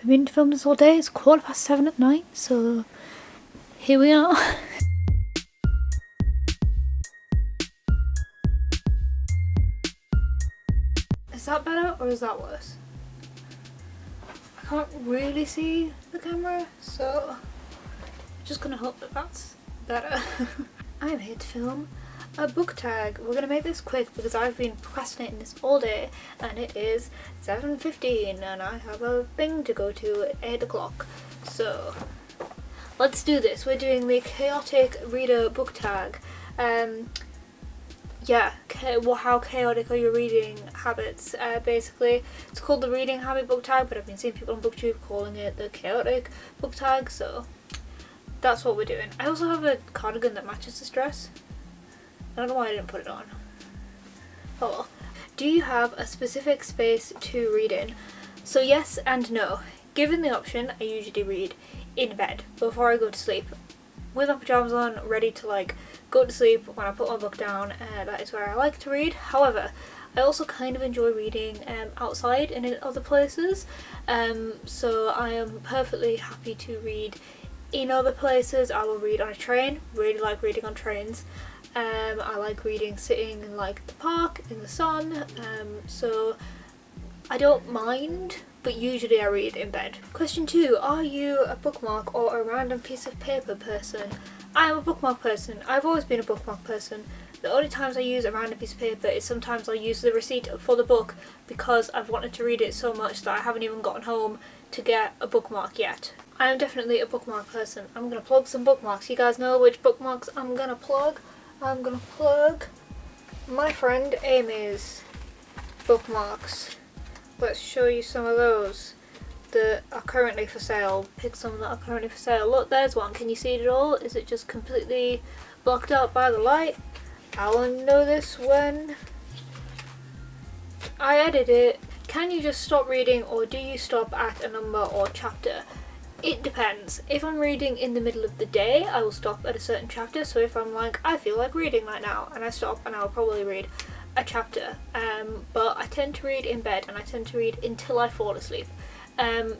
I've been filming this all day. It's 7:15 at night, so here we are. Is that better or is that worse? I can't really see the camera, so I'm just gonna hope that that's better. I'm here to film a book tag. We're gonna make this quick because I've been procrastinating this all day and it is 7:15 and I have a thing to go to at 8 o'clock. So let's do this. We're doing the chaotic reader book tag. How chaotic are your reading habits? Basically, it's called the reading habit book tag, but I've been seeing people on BookTube calling it the chaotic book tag, so that's what we're doing. I also have a cardigan that matches this dress. I don't know why I didn't put it on. Oh well. Do you have a specific space to read in? So yes and no. Given the option, I usually read in bed before I go to sleep, with my pyjamas on, ready to go to sleep. When I put my book down, that is where I like to read. However, I also kind of enjoy reading outside and in other places, so I am perfectly happy to read in other places. I will read on a train, really like reading on trains. I like reading sitting in the park in the sun, so I don't mind, but usually I read in bed. Question 2, are you a bookmark or a random piece of paper person? I am a bookmark person. I've always been a bookmark person. The only times I use a random piece of paper is sometimes I'll use the receipt for the book because I've wanted to read it so much that I haven't even gotten home to get a bookmark yet. I am definitely a bookmark person. I'm gonna plug some bookmarks. You guys know which bookmarks I'm gonna plug? I'm gonna plug my friend Amy's bookmarks. Let's show you some of those that are currently for sale. Pick some that are currently for sale. Look, there's one. Can you see it at all? Is it just completely blocked out by the light? I will know this when I edit it. Can you just stop reading, or do you stop at a number or chapter? It depends. If I'm reading in the middle of the day, I will stop at a certain chapter. So if I'm I feel like reading right now, and I stop, and I'll probably read a chapter. But I tend to read in bed, and I tend to read until I fall asleep.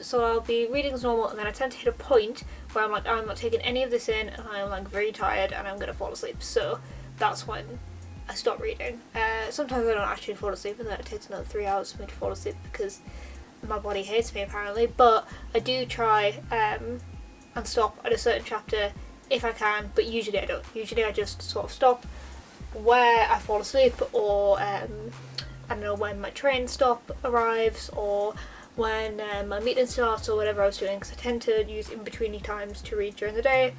So I'll be reading as normal, and then I tend to hit a point where I'm I'm not taking any of this in, and I'm very tired, and I'm gonna fall asleep. So that's when I stop reading. Sometimes I don't actually fall asleep, and then it takes another 3 hours for me to fall asleep because my body hates me apparently. But I do try and stop at a certain chapter if I can, but usually I don't. Usually I just sort of stop where I fall asleep, or I don't know, when my train stop arrives, or when my meeting starts, or whatever I was doing, because I tend to use in-betweeny times to read during the day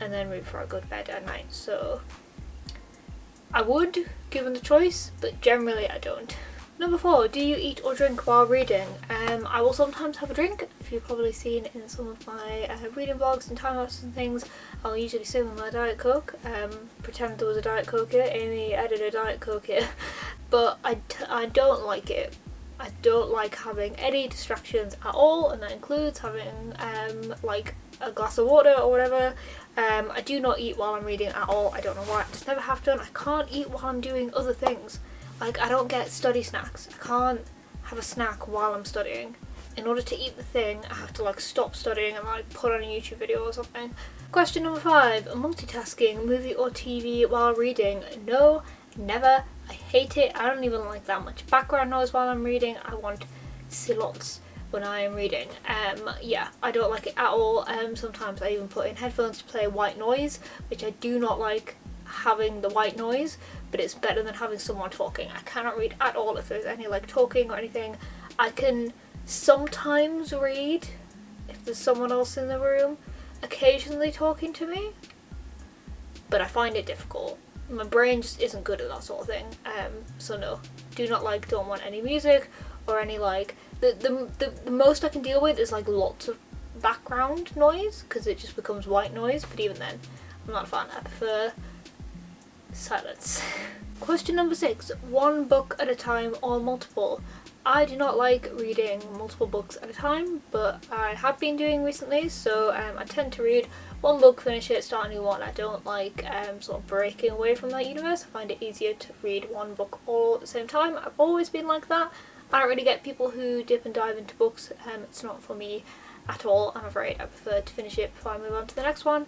and then read before I go to bed at night. So I would, given the choice, but generally I don't. Number 4, do you eat or drink while reading? I will sometimes have a drink. If you've probably seen in some of my reading vlogs and time-lapses and things, I'll usually sit with my Diet Coke, pretend there was a Diet Coke here. Amy added a Diet Coke here. But I don't like it. I don't like having any distractions at all, and that includes having a glass of water or whatever. I do not eat while I'm reading at all. I don't know why. I just never have done. I can't eat while I'm doing other things. I don't get study snacks. I can't have a snack while I'm studying. In order to eat the thing, I have to stop studying and put on a YouTube video or something. Question number 5, multitasking, movie or TV while reading? No, never. I hate it. I don't even like that much background noise while I'm reading. I want silence when I am reading. Yeah, I don't like it at all. Sometimes I even put in headphones to play white noise, which I do not like having the white noise, but it's better than having someone talking. I cannot read at all if there's any talking or anything. I can sometimes read if there's someone else in the room occasionally talking to me, but I find it difficult. My brain just isn't good at that sort of thing. So no, don't want any music or any the most I can deal with is lots of background noise, because it just becomes white noise, but even then I'm not a fan. I prefer silence. Question number 6, one book at a time or multiple? I do not like reading multiple books at a time, but I have been doing recently, so I tend to read one book, finish it, start a new one. I don't like sort of breaking away from that universe. I find it easier to read one book all at the same time. I've always been like that. I don't really get people who dip and dive into books. It's not for me at all, I'm afraid. I prefer to finish it before I move on to the next one.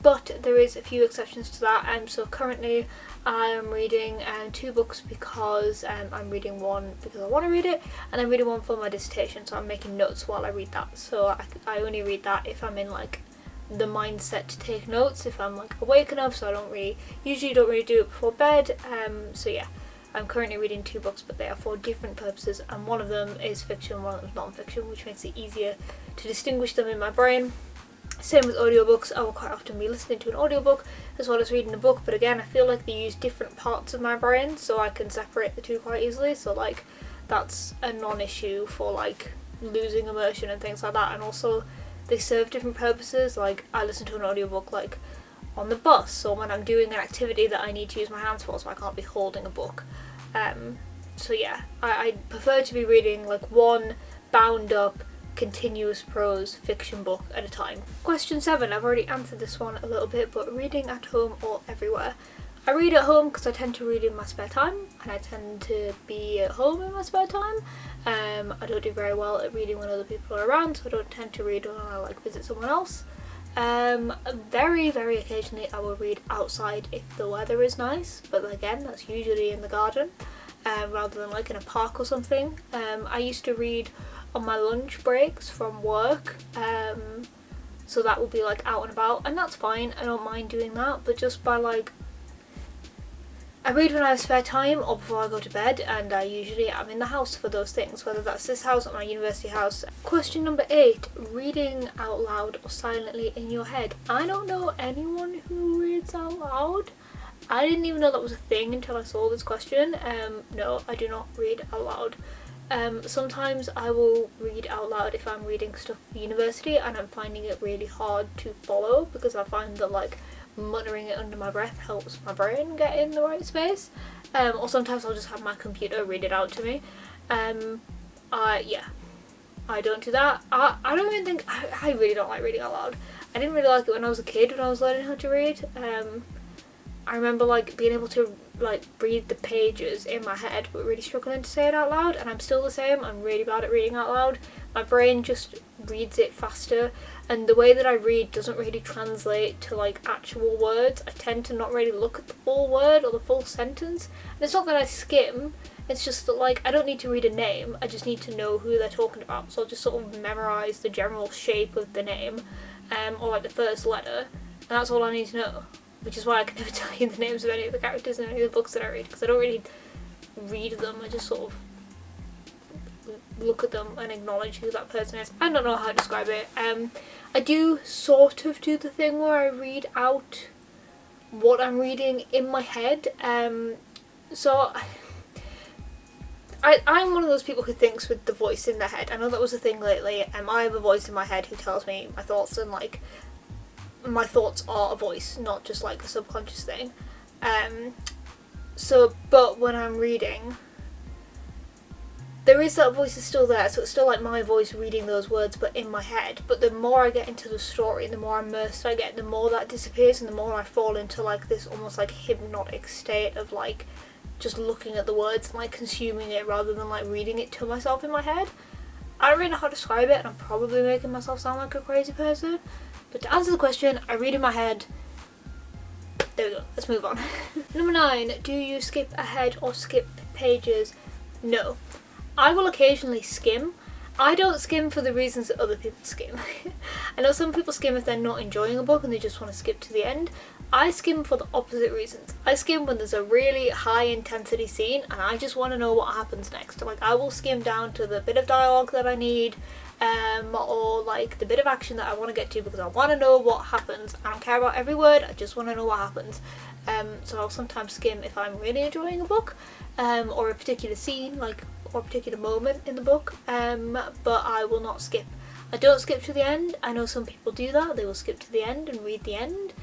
But there is a few exceptions to that. So currently I am reading 2 books because I'm reading one because I want to read it, and I'm reading one for my dissertation, so I'm making notes while I read that. So I only read that if I'm in like the mindset to take notes, if I'm like awake enough, so I usually don't really do it before bed. So yeah, I'm currently reading 2 books, but they are for different purposes, and one of them is fiction, one of them is non-fiction, which makes it easier to distinguish them in my brain. Same with audiobooks. I will quite often be listening to an audiobook as well as reading a book, but again, I feel like they use different parts of my brain, so I can separate the two quite easily, so like that's a non-issue for like losing immersion and things like that. And also they serve different purposes. Like I listen to an audiobook like on the bus, or when I'm doing an activity that I need to use my hands for, so I can't be holding a book. So yeah, I prefer to be reading like one bound up continuous prose fiction book at a time. Question 7, I've already answered this one a little bit, but reading at home or everywhere. I read at home because I tend to read in my spare time, and I tend to be at home in my spare time. I don't do very well at reading when other people are around, so I don't tend to read when I like visit someone else. Very, very occasionally I will read outside if the weather is nice, but again, that's usually in the garden, rather than like in a park or something. I used to read on my lunch breaks from work, so that would be like out and about, and that's fine, I don't mind doing that, but just by like, I read when I have spare time or before I go to bed, and I usually am in the house for those things, whether that's this house or my university house. Question number 8, reading out loud or silently in your head. I don't know anyone who reads out loud. I didn't even know that was a thing until I saw this question. No, I do not read out loud. Sometimes I will read out loud if I'm reading stuff for university and I'm finding it really hard to follow, because I find that like muttering it under my breath helps my brain get in the right space. Or sometimes I'll just have my computer read it out to me. Yeah, I don't do that. I don't even think, I really don't like reading out loud. I didn't really like it when I was a kid, when I was learning how to read. I remember like being able to like read the pages in my head but really struggling to say it out loud, and I'm still the same. I'm really bad at reading out loud. My brain just reads it faster, and the way that I read doesn't really translate to like actual words. I tend to not really look at the full word or the full sentence, and it's not that I skim, it's just that like I don't need to read a name, I just need to know who they're talking about, so I'll just sort of memorise the general shape of the name, or like the first letter, and that's all I need to know. Which is why I can never tell you the names of any of the characters in any of the books that I read, because I don't really read them, I just sort of look at them and acknowledge who that person is. I don't know how to describe it. I do sort of do the thing where I read out what I'm reading in my head. So I'm one of those people who thinks with the voice in their head. I know that was a thing lately. I have a voice in my head who tells me my thoughts, and like my thoughts are a voice, not just like a subconscious thing. But when I'm reading, there is that voice is still there, so it's still like my voice reading those words but in my head. But the more I get into the story, the more immersed I get, the more that disappears, and the more I fall into like this almost like hypnotic state of like just looking at the words and like consuming it rather than like reading it to myself in my head. I don't really know how to describe it, and I'm probably making myself sound like a crazy person. But to answer the question, I read in my head. There we go, let's move on. Number 9, do you skip ahead or skip pages? No. I will occasionally skim. I don't skim for the reasons that other people skim. I know some people skim if they're not enjoying a book and they just want to skip to the end. I skim for the opposite reasons. I skim when there's a really high intensity scene and I just want to know what happens next. Like I will skim down to the bit of dialogue that I need, or like the bit of action that I want to get to, because I want to know what happens. I don't care about every word, I just want to know what happens. So I'll sometimes skim if I'm really enjoying a book, or a particular scene, like, or a particular moment in the book, but I will not skip. I don't skip to the end. I know some people do that, they will skip to the end and read the end,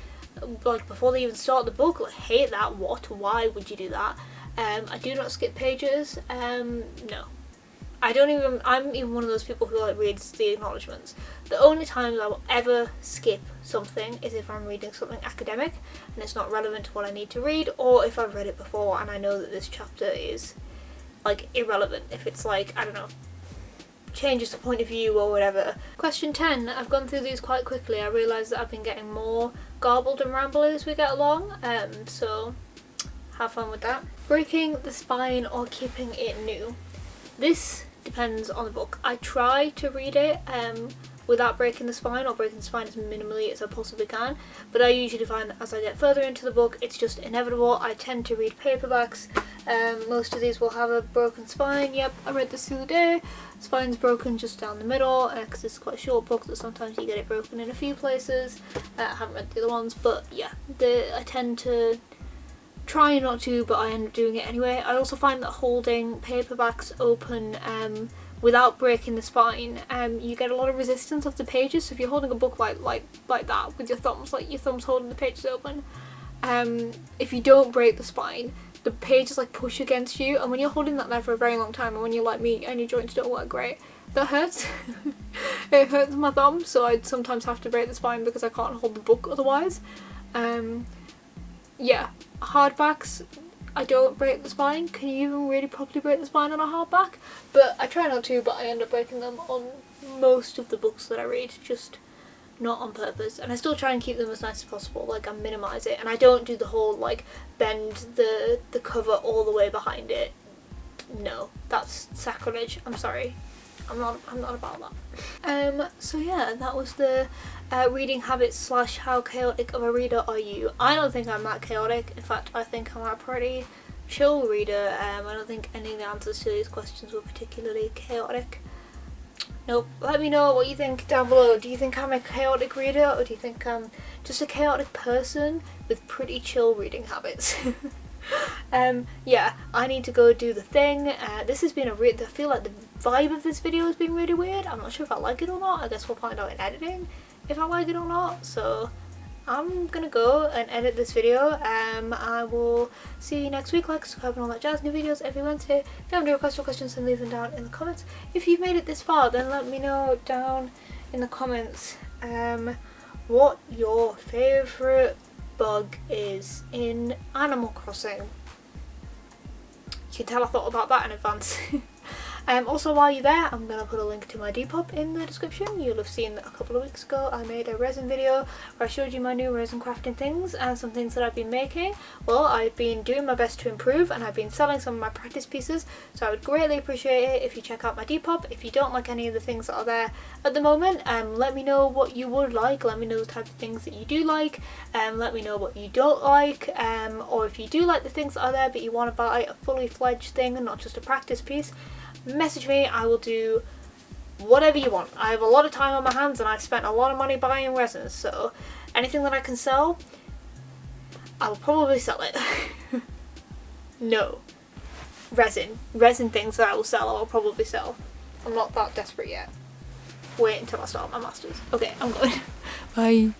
like before they even start the book. Like, hate that, why would you do that? I do not skip pages. No. I'm even one of those people who like reads the acknowledgements. The only times I will ever skip something is if I'm reading something academic and it's not relevant to what I need to read, or if I've read it before and I know that this chapter is like irrelevant. If it's like, I don't know, changes the point of view or whatever. Question 10. I've gone through these quite quickly. I realise that I've been getting more garbled and rambly as we get along, so have fun with that. Breaking the spine or keeping it new. This depends on the book. I try to read it without breaking the spine, or breaking the spine as minimally as I possibly can, but I usually find that as I get further into the book it's just inevitable. I tend to read paperbacks. Most of these will have a broken spine. Yep, I read this the other day. Spine's broken just down the middle, because it's quite a short book, so sometimes you get it broken in a few places. I haven't read the other ones, but yeah, I tend to try not to, but I end up doing it anyway. I also find that holding paperbacks open without breaking the spine, you get a lot of resistance of the pages. So if you're holding a book like that with your thumbs, like your thumbs holding the pages open, if you don't break the spine, the pages like push against you, and when you're holding that there for a very long time, and when you're like me and your joints don't work great, that hurts. It hurts my thumb, so I sometimes have to break the spine because I can't hold the book otherwise. Yeah, hardbacks, I don't break the spine. Can you even really properly break the spine on a hardback? But I try not to, but I end up breaking them on most of the books that I read, just not on purpose. And I still try and keep them as nice as possible, like I minimise it. And I don't do the whole like bend the cover all the way behind it. No, that's sacrilege. I'm sorry. I'm not about that. So yeah, that was the reading habits / how chaotic of a reader are you. I don't think I'm that chaotic. In fact, I think I'm a pretty chill reader. I don't think any of the answers to these questions were particularly chaotic. Nope. Let me know what you think down below. Do you think I'm a chaotic reader, or do you think I'm just a chaotic person with pretty chill reading habits? Yeah, I need to go do the thing. This has been I feel like the vibe of this video has been really weird. I'm not sure if I like it or not. I guess we'll find out in editing if I like it or not. So I'm gonna go and edit this video. I will see you next week. Like, subscribe and all that jazz. New videos every Wednesday. If you have any requests or questions, then leave them down in the comments. If you've made it this far, then let me know down in the comments what your favourite bug is in Animal Crossing. You can tell I thought about that in advance. Also, while you're there, I'm going to put a link to my Depop in the description. You'll have seen that a couple of weeks ago I made a resin video where I showed you my new resin crafting things and some things that I've been making. Well, I've been doing my best to improve, and I've been selling some of my practice pieces, so I would greatly appreciate it if you check out my Depop. If you don't like any of the things that are there at the moment, let me know what you would like. Let me know the type of things that you do like, let me know what you don't like, or if you do like the things that are there but you want to buy a fully fledged thing and not just a practice piece, message me. I will do whatever you want. I have a lot of time on my hands and I've spent a lot of money buying resins, so anything that I can sell, I will probably sell it. No. Resin things that I will sell, I will probably sell. I'm not that desperate yet. Wait until I start my masters. Okay, I'm going. Bye.